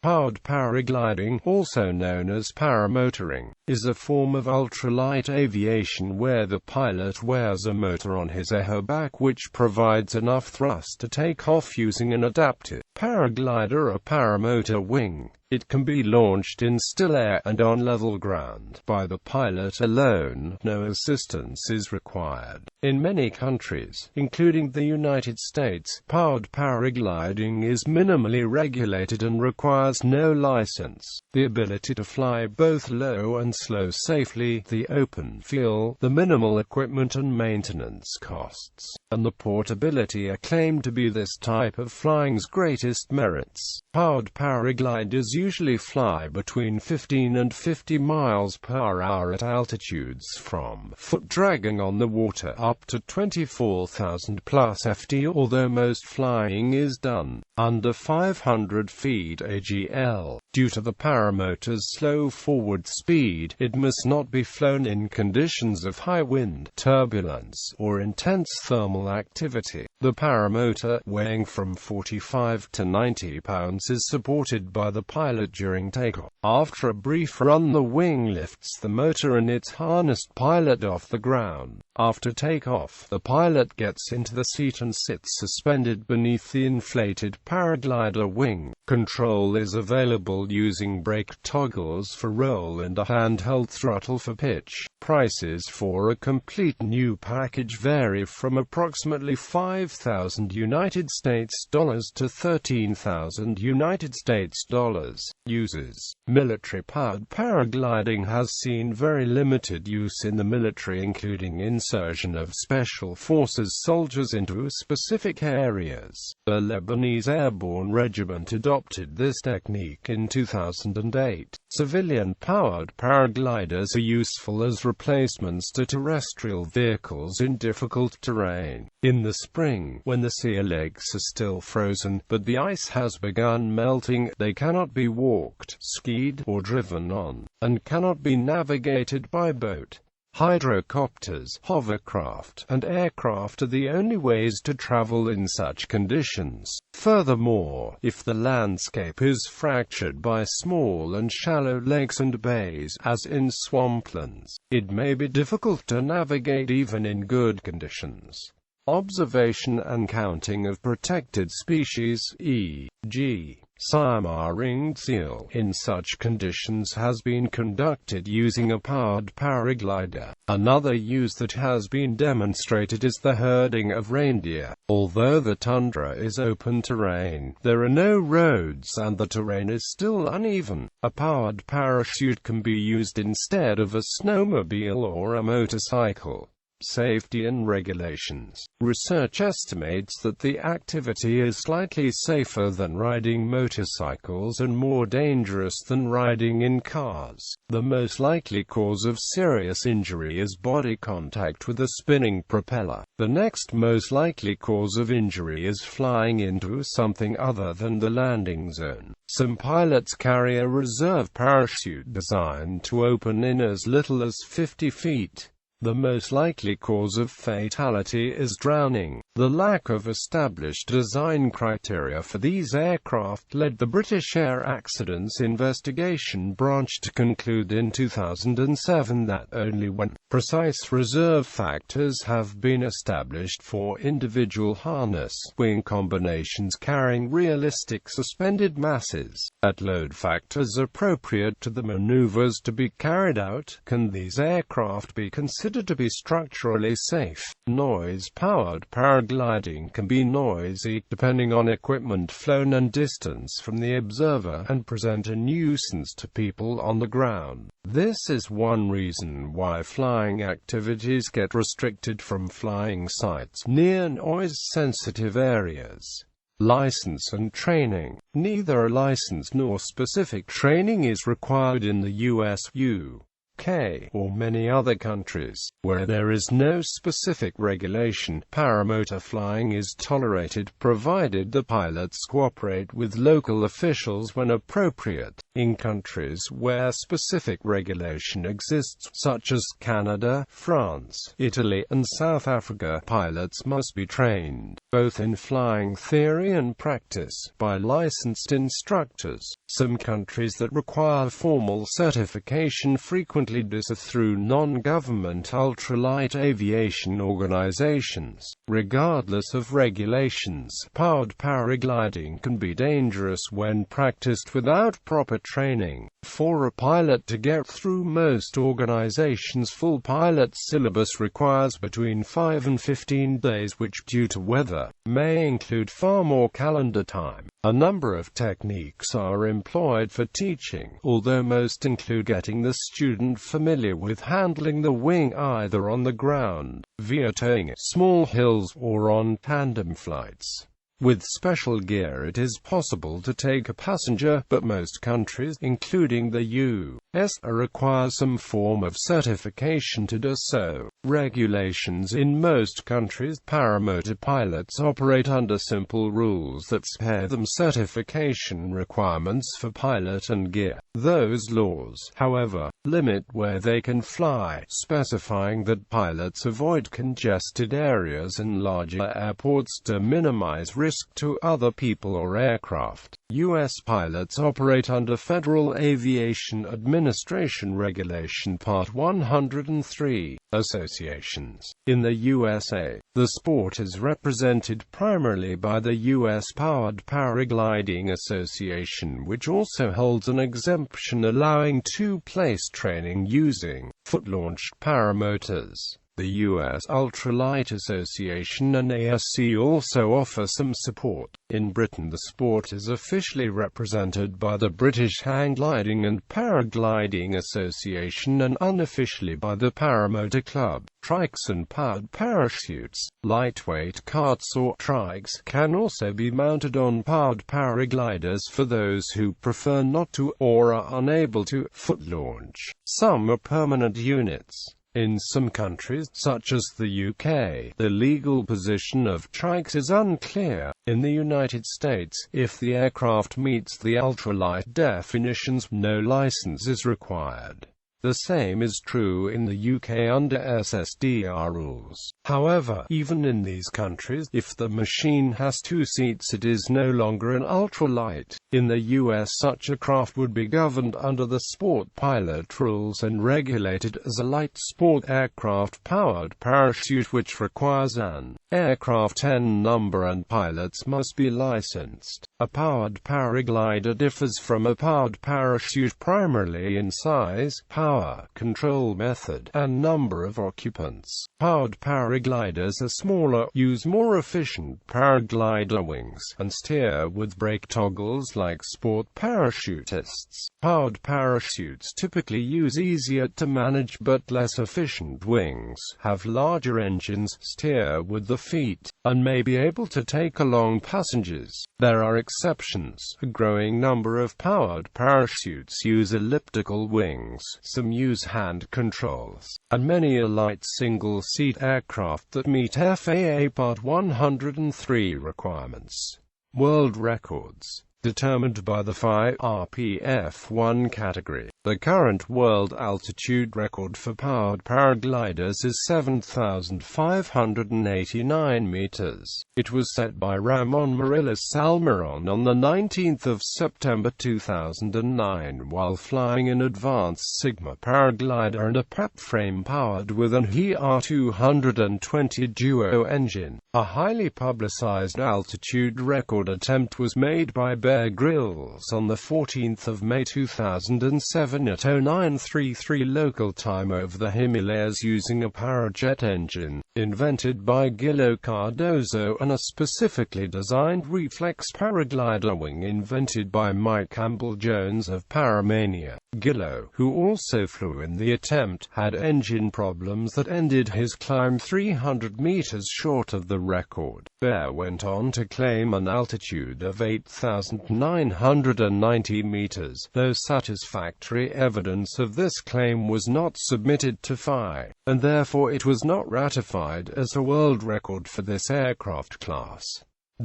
Powered paragliding, also known as paramotoring, is a form of ultralight aviation where the pilot wears a motor on his or her back which provides enough thrust to take off using an adaptive paraglider or paramotor wing. It can be launched in still air and on level ground by the pilot alone. No assistance is required. In many countries, including the United States, powered paragliding is minimally regulated and requires no license. The ability to fly both low and slow safely, the open fuel, the minimal equipment and maintenance costs, and the portability are claimed to be this type of flying's greatest merits. Powered paragliders usually fly between 15 and 50 miles per hour at altitudes from foot dragging on the water up to 24,000 plus ft, although most flying is done under 500 feet AGL. Due to the paramotor's slow forward speed, it must not be flown in conditions of high wind, turbulence, or intense thermal activity. The paramotor, weighing from 45 to 90 pounds, is supported by the pilot during takeoff. After a brief run, the wing lifts the motor and its harnessed pilot off the ground. After takeoff, the pilot gets into the seat and sits suspended beneath the inflated paraglider wing. Control is available using brake toggles for roll and a handheld throttle for pitch. Prices for a complete new package vary from approximately $5,000 United States dollars to $13,000 United States dollars. Uses. Military-powered paragliding has seen very limited use in the military, including insertion of special forces soldiers into specific areas. The Lebanese Airborne Regiment adopted this technique in 2008. Civilian-powered paragliders are useful as replacements to terrestrial vehicles in difficult terrain. In the spring, when the sea lakes are still frozen, but the ice has begun melting, they cannot be walked, skied, or driven on, and cannot be navigated by boat. Hydrocopters, hovercraft, and aircraft are the only ways to travel in such conditions. Furthermore, if the landscape is fractured by small and shallow lakes and bays, as in swamplands, it may be difficult to navigate even in good conditions. Observation and counting of protected species, e.g., Siamese ringed seal, in such conditions has been conducted using a powered paraglider. Another use that has been demonstrated is the herding of reindeer. Although the tundra is open terrain, there are no roads and the terrain is still uneven. A powered parachute can be used instead of a snowmobile or a motorcycle. Safety and regulations. Research estimates that the activity is slightly safer than riding motorcycles and more dangerous than riding in cars. The most likely cause of serious injury is body contact with a spinning propeller. The next most likely cause of injury is flying into something other than the landing zone. Some pilots carry a reserve parachute designed to open in as little as 50 feet. The most likely cause of fatality is drowning. The lack of established design criteria for these aircraft led the British Air Accidents Investigation Branch to conclude in 2007 that only when precise reserve factors have been established for individual harness-wing combinations carrying realistic suspended masses, at load factors appropriate to the maneuvers to be carried out, can these aircraft be considered to be structurally safe. Noise-powered paragliding can be noisy, depending on equipment flown and distance from the observer, and present a nuisance to people on the ground. This is one reason why flying activities get restricted from flying sites near noise-sensitive areas. License and training. Neither a license nor specific training is required in the US, UK, or many other countries. Where there is no specific regulation, paramotor flying is tolerated provided the pilots cooperate with local officials when appropriate. In countries where specific regulation exists, such as Canada, France, Italy, and South Africa, pilots must be trained, both in flying theory and practice, by licensed instructors. Some countries that require formal certification frequently do so through non-government ultralight aviation organizations. Regardless of regulations, powered paragliding can be dangerous when practiced without proper training. For a pilot to get through most organizations' full pilot syllabus requires between 5 and 15 days, which, due to weather, may include far more calendar time. A number of techniques are employed for teaching, although most include getting the student familiar with handling the wing either on the ground, via towing at small hills, or on tandem flights. With special gear it is possible to take a passenger, but most countries, including the U.S., require some form of certification to do so. Regulations. In most countries, paramotor pilots operate under simple rules that spare them certification requirements for pilot and gear. Those laws, however, limit where they can fly, specifying that pilots avoid congested areas and larger airports to minimize risk to other people or aircraft. U.S. pilots operate under Federal Aviation Administration Regulation Part 103. Associations. In the USA, the sport is represented primarily by the U.S. Powered Paragliding Association, which also holds an exemption allowing two-place training using foot-launched paramotors. The U.S. Ultralight Association and ASC also offer some support. In Britain, the sport is officially represented by the British Hang Gliding and Paragliding Association and unofficially by the Paramotor Club. Trikes and powered parachutes, lightweight carts or trikes, can also be mounted on powered paragliders for those who prefer not to, or are unable to, foot launch. Some are permanent units. In some countries, such as the UK, the legal position of trikes is unclear. In the United States, if the aircraft meets the ultralight definitions, no license is required. The same is true in the UK under SSDR rules. However, even in these countries, if the machine has two seats, it is no longer an ultralight. In the US, such a craft would be governed under the sport pilot rules and regulated as a light sport aircraft powered parachute, which requires an aircraft N number and pilots must be licensed. A powered paraglider differs from a powered parachute primarily in size, power, control method, and number of occupants. Powered paragliders are smaller, use more efficient paraglider wings, and steer with brake toggles like sport parachutists. Powered parachutes typically use easier to manage but less efficient wings, have larger engines, steer with the feet, and may be able to take along passengers. There are exceptions. A growing number of powered parachutes use elliptical wings, some use hand controls, and many are light single-seat aircraft that meet FAA Part 103 requirements. World records. Determined by the FI RPF-1 category. The current world altitude record for powered paragliders is 7,589 meters. It was set by Ramon Morales Salmeron on the 19th of September 2009 while flying an advanced Sigma paraglider and a prep frame powered with an ER220 Duo engine. A highly publicized altitude record attempt was made by Bear Grylls on the 14th of May 2007 at 0933 local time over the Himalayas using a Parajet engine, invented by Gillo Cardozo, and a specifically designed reflex paraglider wing invented by Mike Campbell-Jones of Paramania. Gillo, who also flew in the attempt, had engine problems that ended his climb 300 meters short of the record. Bear went on to claim an altitude of 8,990 meters, though satisfactory evidence of this claim was not submitted to FI, and therefore it was not ratified as a world record for this aircraft class.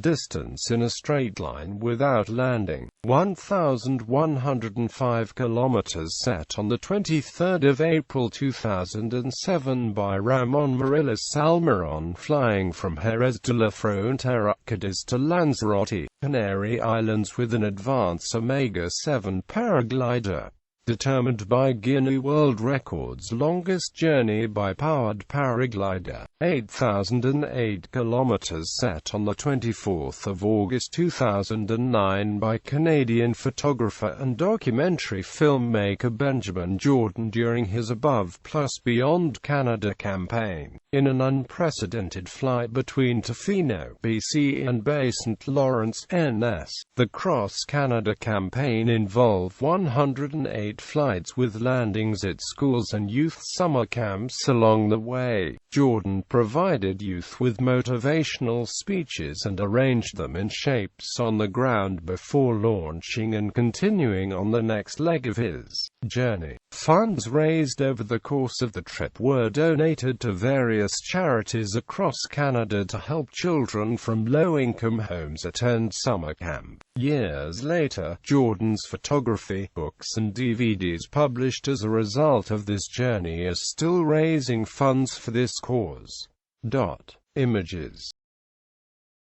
Distance in a straight line without landing, 1,105 kilometers, set on the 23rd of April 2007 by Ramon Morales Salmeron, flying from Jerez de la Frontera, Cadiz to Lanzarote, Canary Islands with an Advance Omega-7 paraglider. Determined by Guinness World Records longest journey by powered paraglider, 8,008 kilometers, set on the 24th of August 2009 by Canadian photographer and documentary filmmaker Benjamin Jordan during his Above Plus Beyond Canada campaign, in an unprecedented flight between Tofino, BC and Bay St. Lawrence, NS. The Cross Canada campaign involved 108 flights with landings at schools and youth summer camps along the way. Jordan provided youth with motivational speeches and arranged them in shapes on the ground before launching and continuing on the next leg of his journey. Funds raised over the course of the trip were donated to various charities across Canada to help children from low-income homes attend summer camp. Years later, Jordan's photography, books and DVDs published as a result of this journey are still raising funds for this cause. Images